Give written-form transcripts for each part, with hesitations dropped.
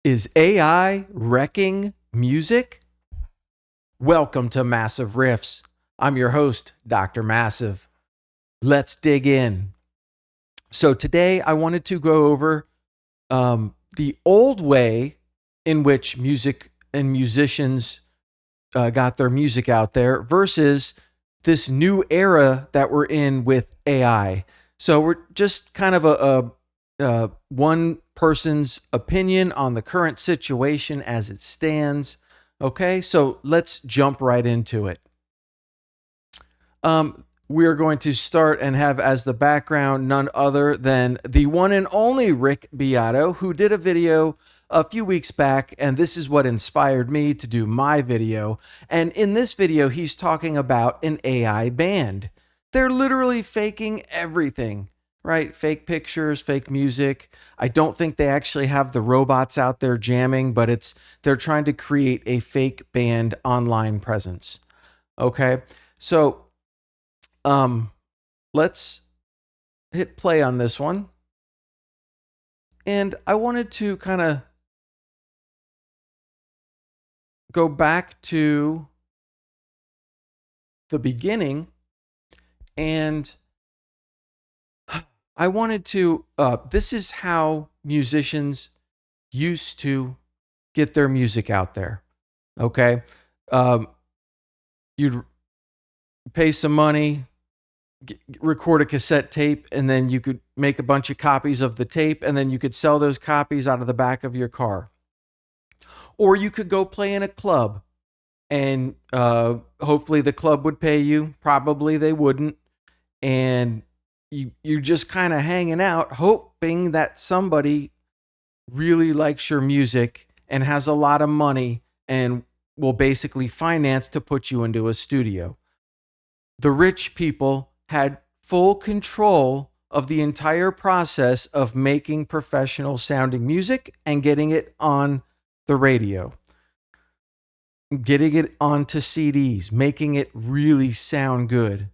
Is AI wrecking music? Welcome to Massive Riffs. I'm your host, Dr. Massive. Let's dig in. So, today I wanted to go over the old way in which music and musicians got their music out there versus this new era that we're in with AI. So, we're just kind of a one person's opinion on the current situation as it stands. Okay, so let's jump right into it. We're going to start and have as the background none other than the one and only Rick Beato, who did a video a few weeks back, and this is what inspired me to do my video. And in this video, he's talking about an AI band. They're literally faking everything, right? Fake pictures, fake music. I don't think they actually have the robots out there jamming, but they're trying to create a fake band online presence. Okay, so let's hit play on this one. And I wanted to kind of go back to the beginning, and I wanted to, this is how musicians used to get their music out there. Okay. You'd pay some money, record a cassette tape, and then you could make a bunch of copies of the tape, and then you could sell those copies out of the back of your car. Or you could go play in a club, and hopefully the club would pay you. Probably they wouldn't. And you're just kind of hanging out, hoping that somebody really likes your music and has a lot of money and will basically finance to put you into a studio. The rich people had full control of the entire process of making professional sounding music and getting it on the radio, getting it onto CDs, making it really sound good.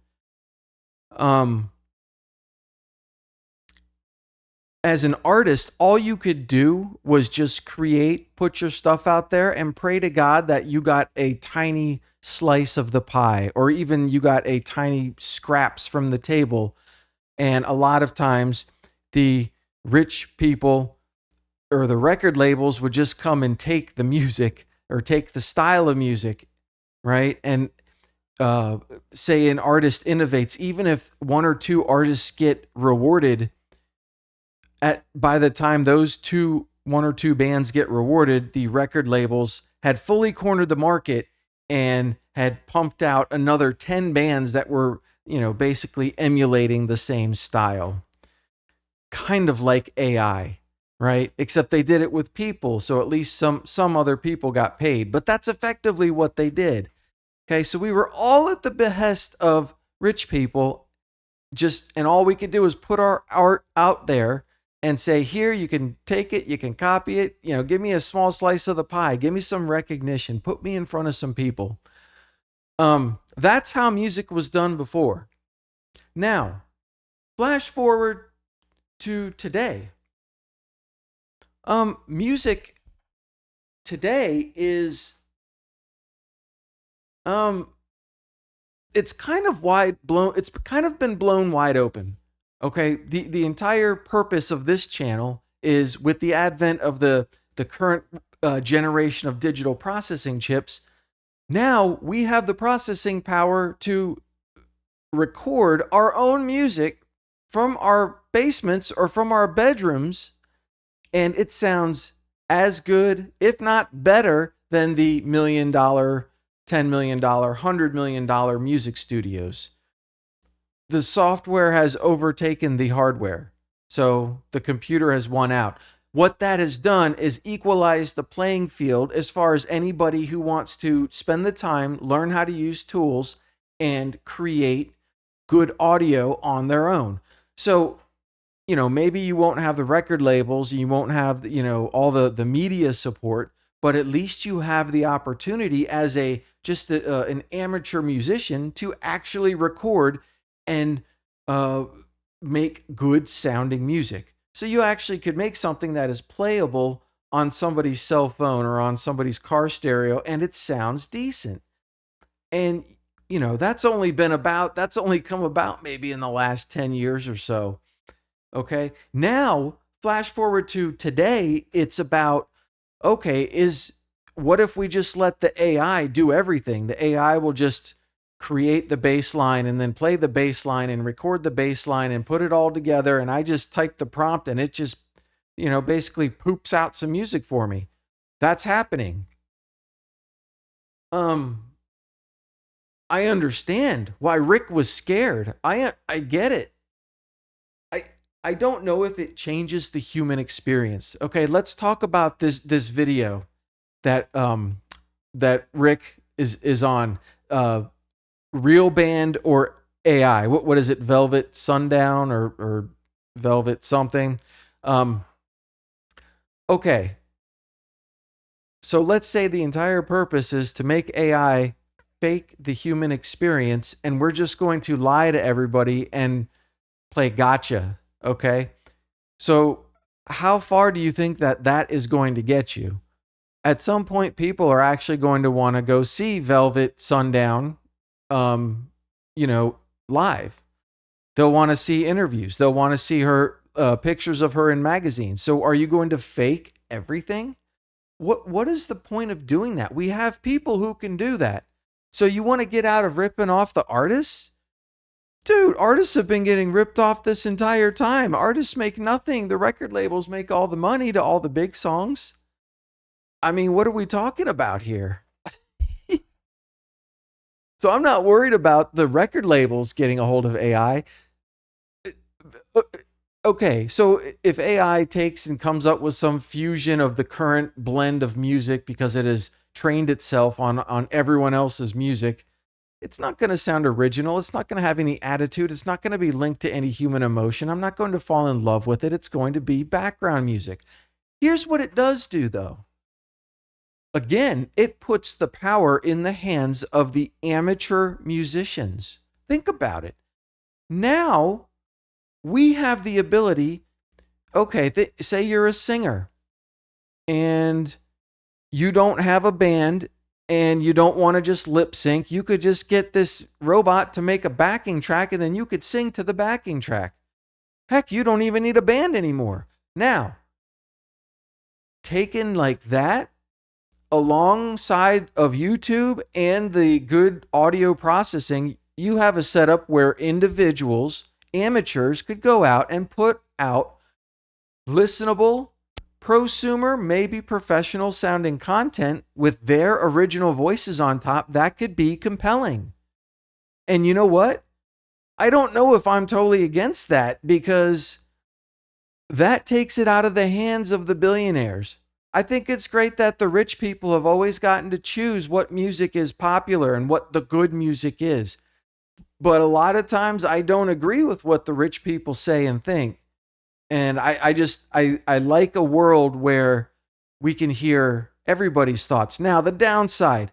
As an artist, all you could do was just create, put your stuff out there, and pray to God that you got a tiny slice of the pie, or even you got a tiny scraps from the table. And a lot of times, the rich people or the record labels would just come and take the music or take the style of music, right? And say an artist innovates, even if one or two artists get rewarded, by the time those one or two bands get rewarded, the record labels had fully cornered the market and had pumped out another 10 bands that were, basically emulating the same style. Kind of like AI, right? Except they did it with people, so at least some other people got paid. But that's effectively what they did. Okay, so we were all at the behest of rich people, and all we could do is put our art out there and say, here, you can take it, you can copy it, give me a small slice of the pie, give me some recognition, put me in front of some people. That's how music was done before. Now, flash forward to today. Music today is, it's kind of been blown wide open. Okay, the entire purpose of this channel is, with the advent of the current generation of digital processing chips, now we have the processing power to record our own music from our basements or from our bedrooms, and it sounds as good, if not better, than the $1 million, $10 million, $100 million music studios. The software has overtaken the hardware, so the computer has won out. What that has done is equalize the playing field as far as anybody who wants to spend the time, learn how to use tools, and create good audio on their own. So, maybe you won't have the record labels, you won't have, all the media support, but at least you have the opportunity as an amateur musician to actually record and make good sounding music. So you actually could make something that is playable on somebody's cell phone or on somebody's car stereo and it sounds decent. And that's only come about maybe in the last 10 years or so. Okay? Now, flash forward to today, it's about, okay, what if we just let the AI do everything? The AI will just create the bass line and then play the bass line and record the bass line and put it all together, and I just type the prompt and it just basically poops out some music for me. That's happening. I understand why Rick was scared. I get it. I I don't know if it changes the human experience. Okay, let's talk about this video that Rick is on. Real band or AI? What is it? Velvet Sundown or Velvet something? Um, okay, so let's say the entire purpose is to make AI fake the human experience, and we're just going to lie to everybody and play gotcha. Okay, so how far do you think that is going to get you? At some point, people are actually going to want to go see Velvet Sundown, um, you know, live. They'll want to see interviews. They'll want to see her pictures of her in magazines. So, are you going to fake everything? What is the point of doing that? We have people who can do that. So, you want to get out of ripping off the artists? Dude, artists have been getting ripped off this entire time. Artists make nothing. The record labels make all the money to all the big songs. I mean, what are we talking about here? So I'm not worried about the record labels getting a hold of AI. Okay, so if AI takes and comes up with some fusion of the current blend of music because it has trained itself on everyone else's music, it's not going to sound original. It's not going to have any attitude. It's not going to be linked to any human emotion. I'm not going to fall in love with it. It's going to be background music. Here's what it does do, though. Again, it puts the power in the hands of the amateur musicians. Think about it. Now, we have the ability, okay, say you're a singer and you don't have a band and you don't want to just lip sync. You could just get this robot to make a backing track and then you could sing to the backing track. Heck, you don't even need a band anymore. Now, taken like that, alongside of YouTube and the good audio processing, you have a setup where individuals, amateurs, could go out and put out listenable, prosumer, maybe professional sounding content with their original voices on top that could be compelling. And you know what? I don't know if I'm totally against that because that takes it out of the hands of the billionaires. I think it's great that the rich people have always gotten to choose what music is popular and what the good music is. But a lot of times I don't agree with what the rich people say and think. And I like a world where we can hear everybody's thoughts. Now, the downside,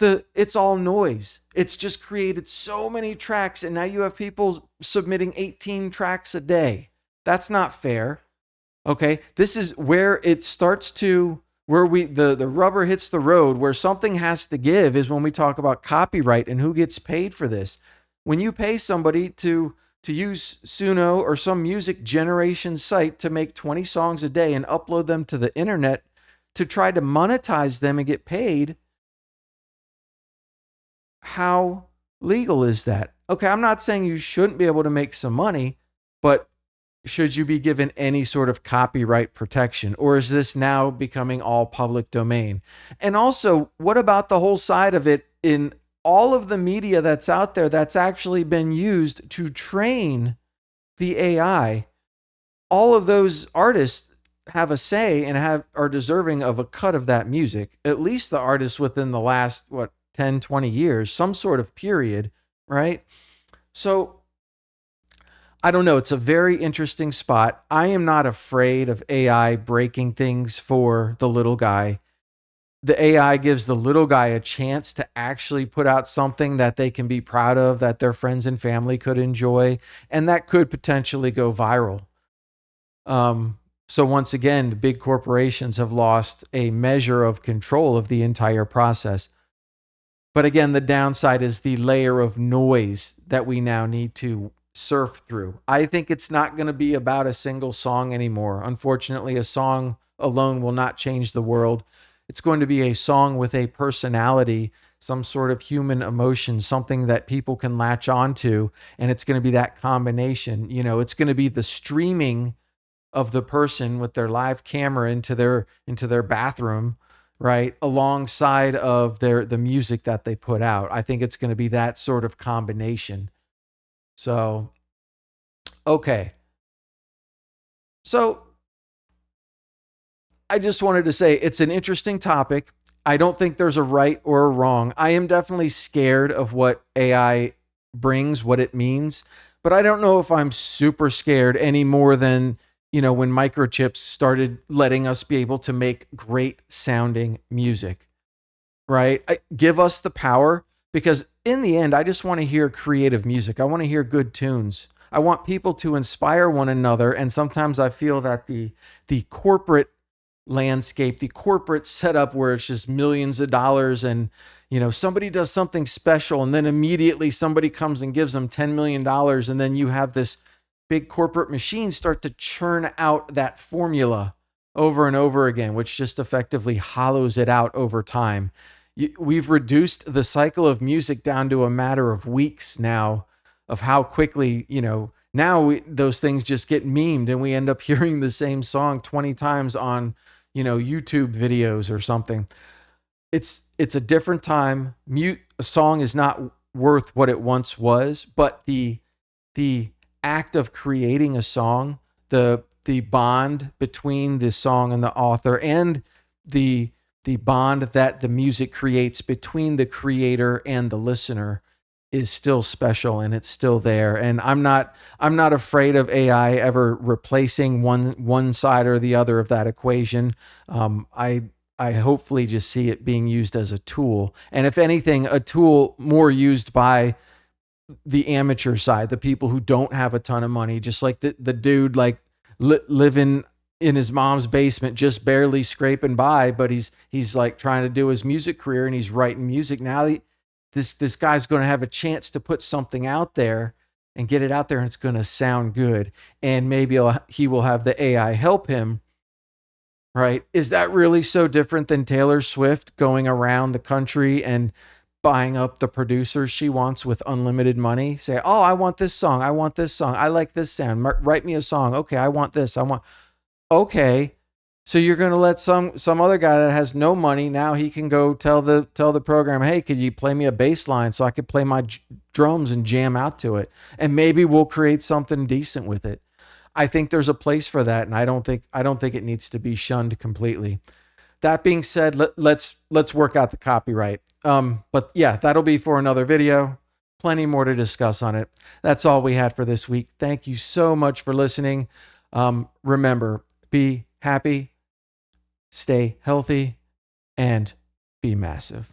it's all noise. It's just created so many tracks, and now you have people submitting 18 tracks a day. That's not fair. Okay, this is where it starts to where the rubber hits the road, where something has to give is when we talk about copyright and who gets paid for this. When you pay somebody to use Suno or some music generation site to make 20 songs a day and upload them to the internet to try to monetize them and get paid, how legal is that? Okay, I'm not saying you shouldn't be able to make some money, but should you be given any sort of copyright protection? Or is this now becoming all public domain? And also, what about the whole side of it in all of the media that's out there that's actually been used to train the AI? All of those artists have a say and are deserving of a cut of that music. At least the artists within the last, 10, 20 years, some sort of period, right? So I don't know. It's a very interesting spot. I am not afraid of AI breaking things for the little guy. The AI gives the little guy a chance to actually put out something that they can be proud of, that their friends and family could enjoy, and that could potentially go viral. So once again, the big corporations have lost a measure of control of the entire process. But again, the downside is the layer of noise that we now need to surf through. I think it's not going to be about a single song anymore. Unfortunately, a song alone will not change the world. It's going to be a song with a personality, some sort of human emotion, something that people can latch onto. And it's going to be that combination. It's going to be the streaming of the person with their live camera into their bathroom, right, alongside of the music that they put out. I think it's going to be that sort of combination. So, okay. So, I just wanted to say it's an interesting topic. I don't think there's a right or a wrong. I am definitely scared of what AI brings, what it means, but I don't know if I'm super scared any more than, when microchips started letting us be able to make great sounding music, right? Give us the power, because in the end, I just want to hear creative music. I want to hear good tunes. I want people to inspire one another. And sometimes I feel that the corporate landscape, the corporate setup where it's just millions of dollars, and somebody does something special and then immediately somebody comes and gives them $10 million, and then you have this big corporate machine start to churn out that formula over and over again, which just effectively hollows it out over time. We've reduced the cycle of music down to a matter of weeks now, of how quickly, now those things just get memed and we end up hearing the same song 20 times on, YouTube videos or something. It's a different time. A song is not worth what it once was, but the act of creating a song, the bond between the song and the author, and the bond that the music creates between the creator and the listener is still special, and it's still there. And I'm not afraid of AI ever replacing one side or the other of that equation. I hopefully just see it being used as a tool, and if anything, a tool more used by the amateur side, the people who don't have a ton of money, just like the dude like living in his mom's basement, just barely scraping by, but he's like trying to do his music career and he's writing music now. This guy's going to have a chance to put something out there and get it out there, and it's going to sound good. And maybe he will have the AI help him, right? Is that really so different than Taylor Swift going around the country and buying up the producers she wants with unlimited money? Say, oh, I want this song. I want this song. I like this sound. Write me a song. Okay, I want this. Okay. So you're going to let some other guy that has no money, now he can go tell the program, hey, could you play me a bass line so I could play my drums and jam out to it? And maybe we'll create something decent with it. I think there's a place for that, and I don't think it needs to be shunned completely. That being said, let's work out the copyright. But yeah, that'll be for another video. Plenty more to discuss on it. That's all we had for this week. Thank you so much for listening. Remember, be happy, stay healthy, and be massive.